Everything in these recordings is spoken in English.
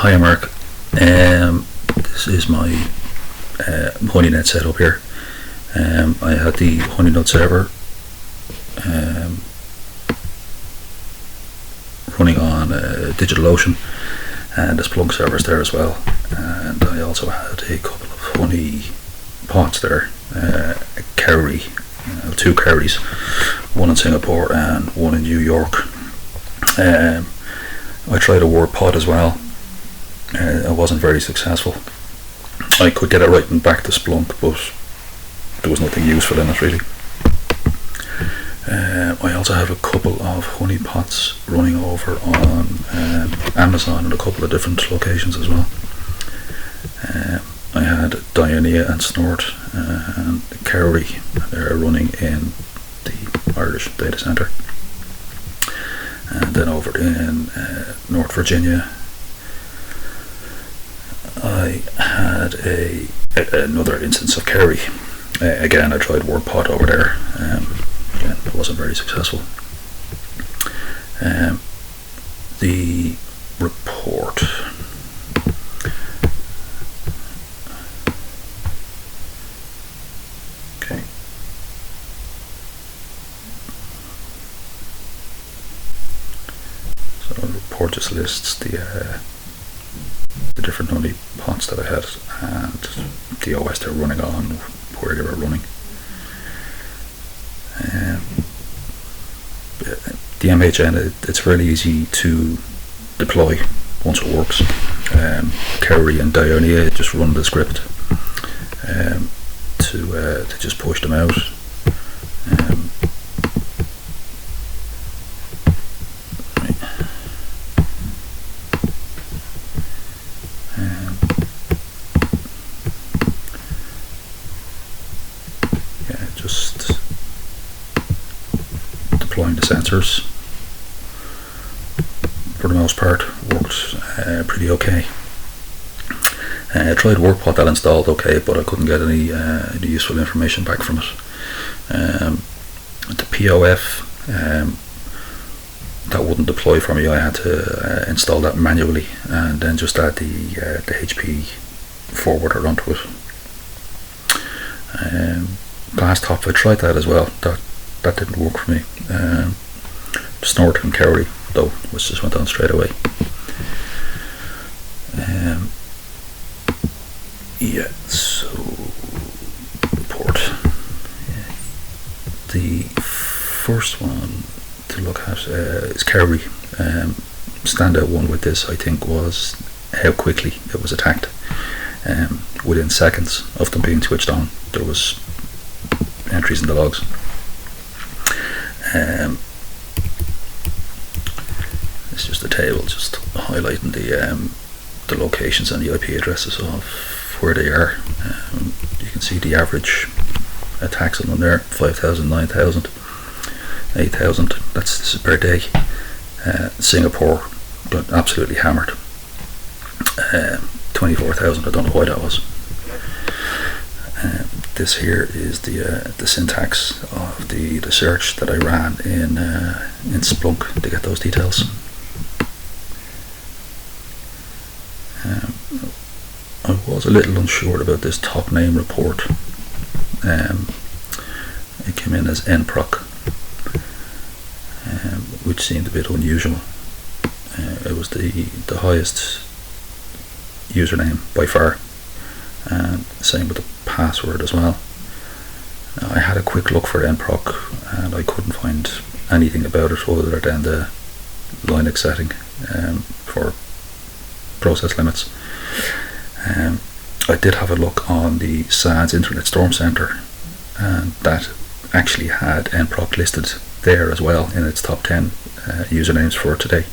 Hi Mark, this is my HoneyNet setup here. I had the HoneyNet server running on DigitalOcean, and the Splunk servers there as well, and I also had a couple of honey pots there, a cowrie, two cowries, one in Singapore and one in New York. I tried a word pot as well. It wasn't very successful. I could get it right and back to Splunk, but there was nothing useful in it really. I also have a couple of honey pots running over on Amazon in a couple of different locations as well. I had Dionea and Snort and Cowrie. They're running in the Irish data centre. And then over in North Virginia, I had another instance of Cowrie. Again, I tried WordPod over there. Again, it wasn't very successful. The report. Okay. So the report just lists the different honey pots that I had and the OS they're running on, where they were running. The MHN, it's fairly easy to deploy once it works. Cowrie and Dionea just run the script to just push them out. Just deploying the sensors for the most part worked pretty okay. I tried WorkPod, that installed okay, but I couldn't get any useful information back from it. The POF that wouldn't deploy for me. I had to install that manually and then just add the HP forwarder onto it. Glasstop, I tried that as well. That didn't work for me. Snort and Cowrie though, which just went on straight away. Yeah, so report. The first one to look at is Cowrie. Standout one with this, I think, was how quickly it was attacked. Within seconds of them being switched on, there was entries in the logs. It's just a table just highlighting the locations and the IP addresses of where they are. You can see the average attacks on them there: 5,000, 9,000, 8,000. This is per day. Singapore got absolutely hammered. 24,000. I don't know why that was. This here is the syntax of the search that I ran in Splunk to get those details. I was a little unsure about this top name report. It came in as nproc, which seemed a bit unusual. It was the highest username by far, and same with the password as well. I had a quick look for nproc and I couldn't find anything about it other than the Linux setting for process limits. I did have a look on the SANS Internet Storm Center, and that actually had nproc listed there as well in its top 10 usernames for today.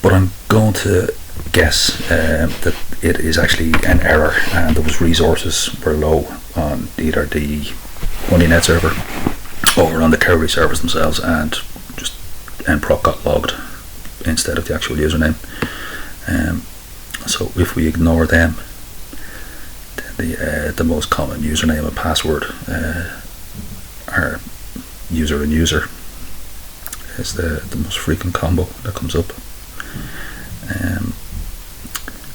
But I'm going to guess that it is actually an error, and those resources were low on either the HoneyNet server or on the Cowrie servers themselves, and just nproc got logged instead of the actual username. So if we ignore them, then the most common username and password are user and user is the most frequent combo that comes up.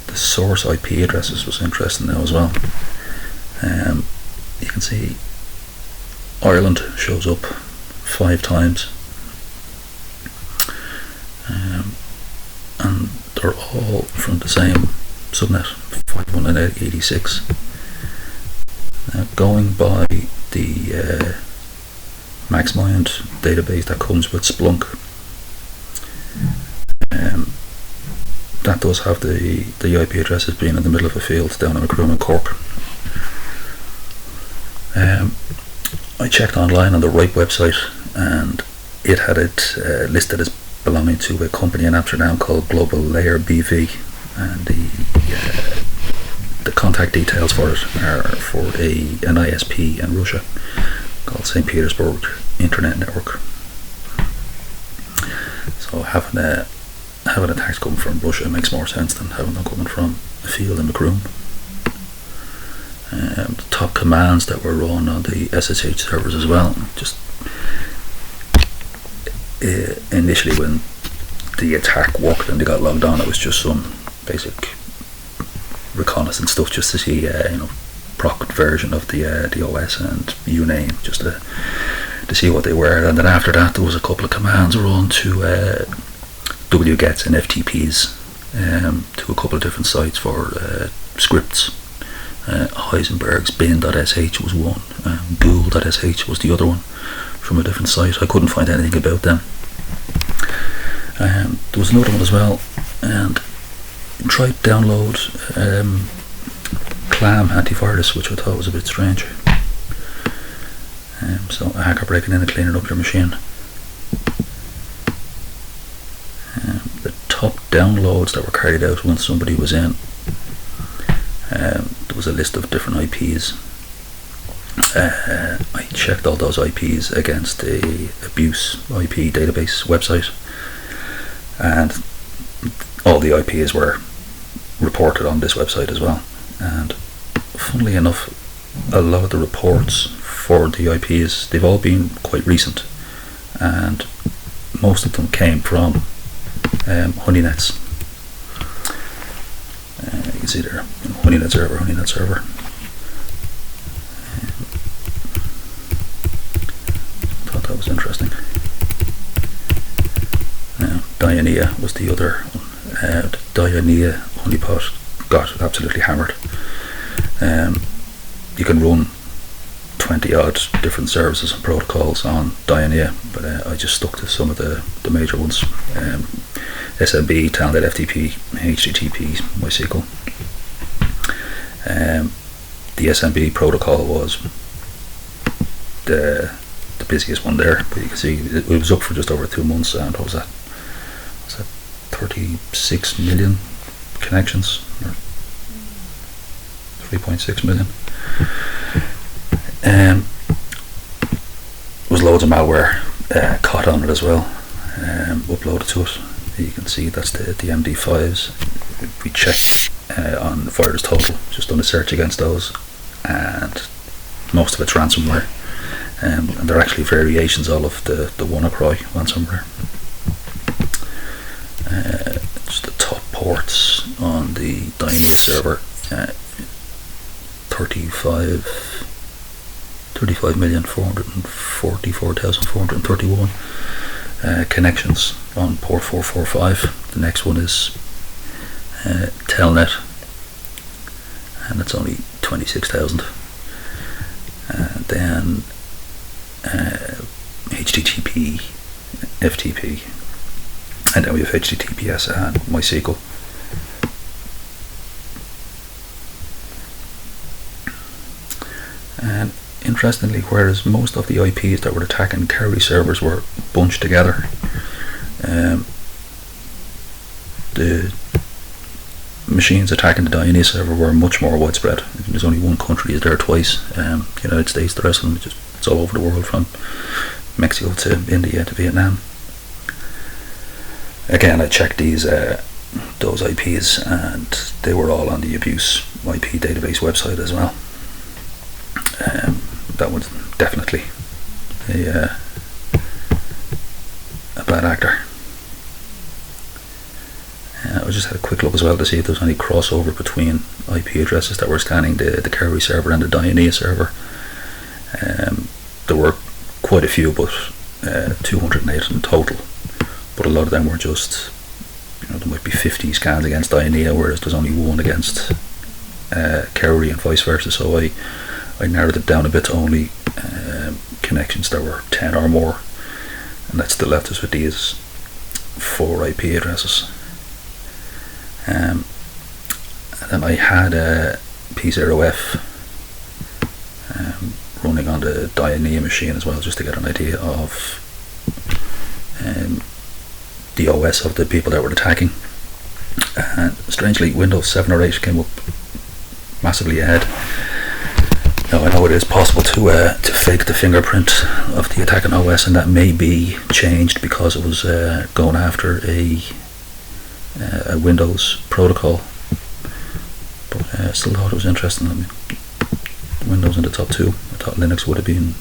The source IP addresses was interesting now as well. You can see Ireland shows up 5 times, and they're all from the same subnet, 5.1.86. Going by the MaxMind database that comes with Splunk, that does have the IP addresses being in the middle of a field down in Macroom and Cork. I checked online on the right website, and it had it listed as belonging to a company in Amsterdam called Global Layer BV, and the contact details for it are for an ISP in Russia called St. Petersburg Internet Network. So having attacks coming from Russia makes more sense than having them coming from a field in Macroom. The top commands that were run on the SSH servers as well, just initially when the attack worked and they got logged on, it was just some basic reconnaissance stuff just to see proc version of the OS and uname, just to see what they were. And then after that there was a couple of commands run to wgets and FTPs to a couple of different sites for scripts. Heisenberg's bin.sh was one, ghoul.sh was the other one from a different site. I couldn't find anything about them. There was another one as well, and tried to download Clam antivirus, which I thought was a bit strange. So a hacker breaking in and cleaning up your machine. The top downloads that were carried out when somebody was in, there was a list of different IPs. I checked all those IPs against the abuse IP database website, and all the IPs were reported on this website as well. And funnily enough, a lot of the reports for the IPs, they've all been quite recent, and most of them came from Honeynet's. You can see there, Honeynet server, Honeynet server. Thought that was interesting. Dianea was the other one. Dianea honeypot got absolutely hammered. You can run 20 odd different services and protocols on Dianea, but I just stuck to some of the major ones. SMB, Telnet, FTP, HTTP, MySQL. The SMB protocol was the busiest one there, but you can see it was up for just over 2 months, and what was that? Was that 36 million connections, or 3.6 million? There was loads of malware caught on it as well, uploaded to it. You can see that's the MD5s. We checked on Virus Total, just done a search against those, and most of it's ransomware, and they're actually variations all of the WannaCry ransomware. Just the top ports on the Dianea server, 35,444,431 connections on port 445. The next one is Telnet, and it's only 26,000. Then HTTP, FTP, and then we have HTTPS and MySQL. And interestingly, whereas most of the IPs that were attacking Kerry servers were bunched together, the machines attacking the Dianea server were much more widespread. There's only one country is there twice, the United States. The rest of them, it's all over the world, from Mexico to India to Vietnam. Again, I checked those IPs, and they were all on the abuse IP database website as well. That was definitely a bad actor. just had a quick look as well to see if there was any crossover between IP addresses that were scanning the Kerry server and the Dianea server. There were quite a few, but 208 in total. But a lot of them were just, there might be 50 scans against Dianea, whereas there's only one against Kerry and vice versa. So I narrowed it down a bit to only connections that were 10 or more, and that still left us with these 4 IP addresses. And then I had a P0F running on the Dianea machine as well, just to get an idea of the OS of the people that were attacking. And strangely, Windows 7 or 8 came up massively ahead. Now I know it is possible to fake the fingerprint of the attacking OS, and that may be changed because it was going after a Windows protocol. But I still thought it was interesting. I mean, Windows in the top 2. I thought Linux would have been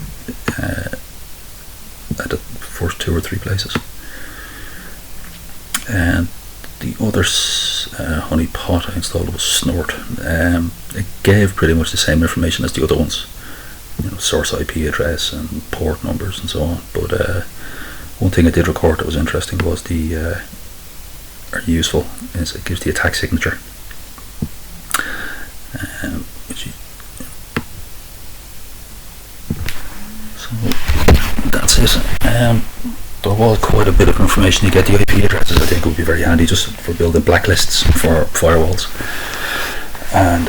at the first 2 or 3 places. And the other honeypot I installed was Snort. It gave pretty much the same information as the other ones, source IP address and port numbers and so on. But one thing it did record that was interesting was or useful, is it gives the attack signature. So that's it. There was quite a bit of information to get the IP addresses. I think it would be very handy just for building blacklists for firewalls, and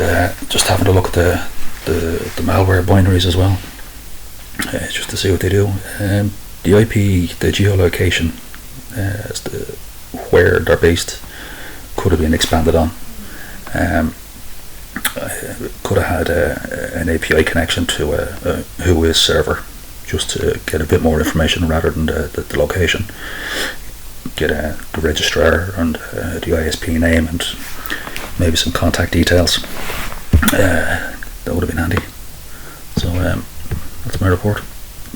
just having a look at the malware binaries as well, just to see what they do. The IP, the geolocation, as the where they're based, could have been expanded on. Could have had an API connection to a Whois server, just to get a bit more information rather than the location. Get the registrar and the ISP name and maybe some contact details. That would have been handy. So that's my report.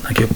Thank you.